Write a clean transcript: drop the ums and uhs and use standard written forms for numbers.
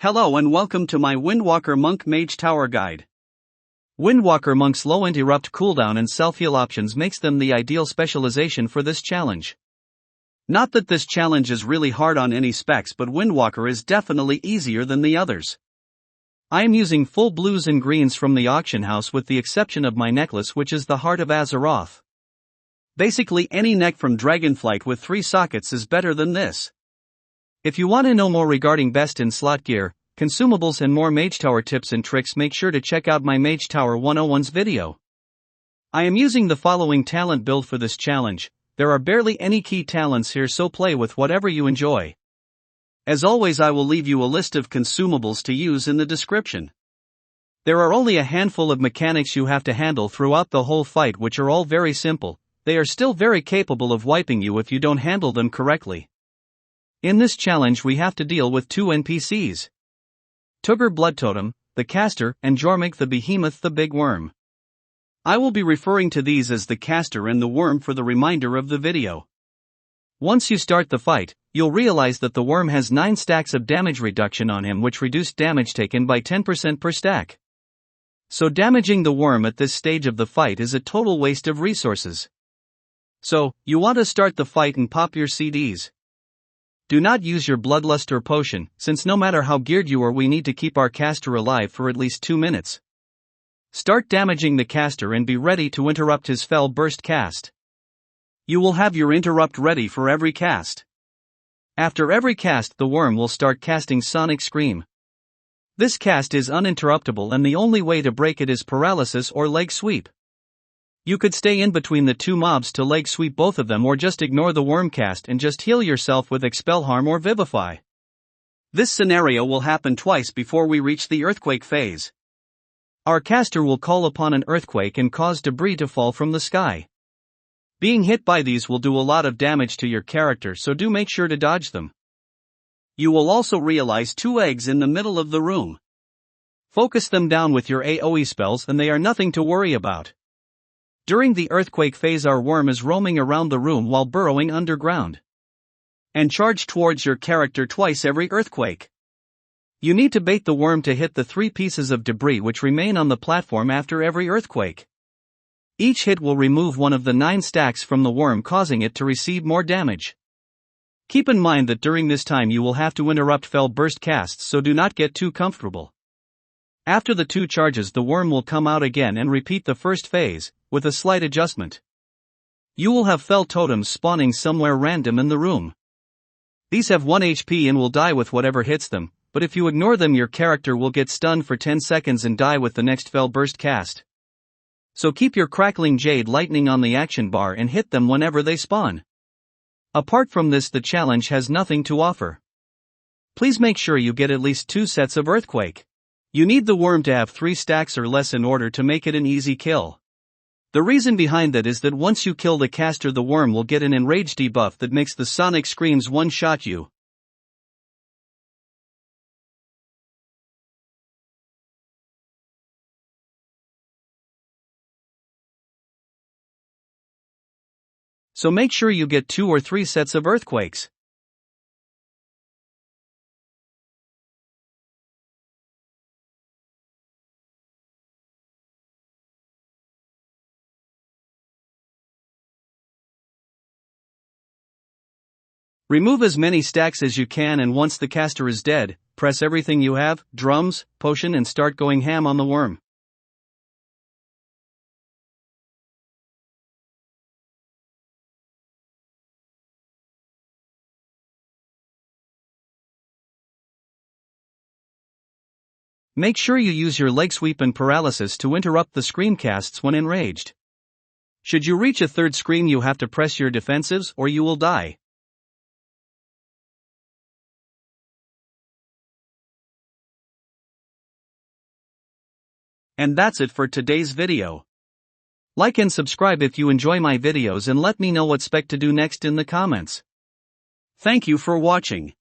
Hello and welcome to my Windwalker Monk Mage Tower Guide. Windwalker Monk's low interrupt cooldown and self-heal options makes them the ideal specialization for this challenge. Not that this challenge is really hard on any specs, but Windwalker is definitely easier than the others. I am using full blues and greens from the auction house with the exception of my necklace, which is the Heart of Azeroth. Basically any neck from Dragonflight with 3 sockets is better than this. If you want to know more regarding best in slot gear, consumables and more Mage Tower tips and tricks, make sure to check out my Mage Tower 101's video. I am using the following talent build for this challenge. There are barely any key talents here, so play with whatever you enjoy. As always, I will leave you a list of consumables to use in the description. There are only a handful of mechanics you have to handle throughout the whole fight, which are all very simple. They are still very capable of wiping you if you don't handle them correctly. In this challenge we have to deal with 2 NPCs. Tugger Blood Totem, the caster, and Jormig the Behemoth the Big Worm. I will be referring to these as the caster and the worm for the remainder of the video. Once you start the fight, you'll realize that the worm has 9 stacks of damage reduction on him, which reduced damage taken by 10% per stack. So damaging the worm at this stage of the fight is a total waste of resources. So, you want to start the fight and pop your CDs. Do not use your Bloodlust or potion, since no matter how geared you are, we need to keep our caster alive for at least 2 minutes. Start damaging the caster and be ready to interrupt his Fell Burst cast. You will have your interrupt ready for every cast. After every cast, the worm will start casting Sonic Scream. This cast is uninterruptible and the only way to break it is paralysis or leg sweep. You could stay in between the 2 mobs to leg sweep both of them, or just ignore the worm cast and just heal yourself with Expel Harm or Vivify. This scenario will happen twice before we reach the earthquake phase. Our caster will call upon an earthquake and cause debris to fall from the sky. Being hit by these will do a lot of damage to your character, so do make sure to dodge them. You will also realize 2 eggs in the middle of the room. Focus them down with your AoE spells and they are nothing to worry about. During the earthquake phase, our worm is roaming around the room while burrowing underground. And charge towards your character twice every earthquake. You need to bait the worm to hit the 3 pieces of debris which remain on the platform after every earthquake. Each hit will remove one of the 9 stacks from the worm, causing it to receive more damage. Keep in mind that during this time you will have to interrupt Fell Burst casts, so do not get too comfortable. After the 2 charges, the worm will come out again and repeat the first phase, with a slight adjustment. You will have Fell Totems spawning somewhere random in the room. These have 1 HP and will die with whatever hits them, but if you ignore them, your character will get stunned for 10 seconds and die with the next Fell Burst cast. So keep your Crackling Jade Lightning on the action bar and hit them whenever they spawn. Apart from this, the challenge has nothing to offer. Please make sure you get at least 2 sets of Earthquake. You need the worm to have 3 stacks or less in order to make it an easy kill. The reason behind that is that once you kill the caster, the worm will get an enraged debuff that makes the Sonic Screams one-shot you. So make sure you get 2 or 3 sets of earthquakes. Remove as many stacks as you can, and once the caster is dead, press everything you have, drums, potion, and start going ham on the worm. Make sure you use your leg sweep and paralysis to interrupt the scream casts when enraged. Should you reach a 3rd scream, you have to press your defensives or you will die. And that's it for today's video. Like and subscribe if you enjoy my videos, and let me know what spec to do next in the comments. Thank you for watching.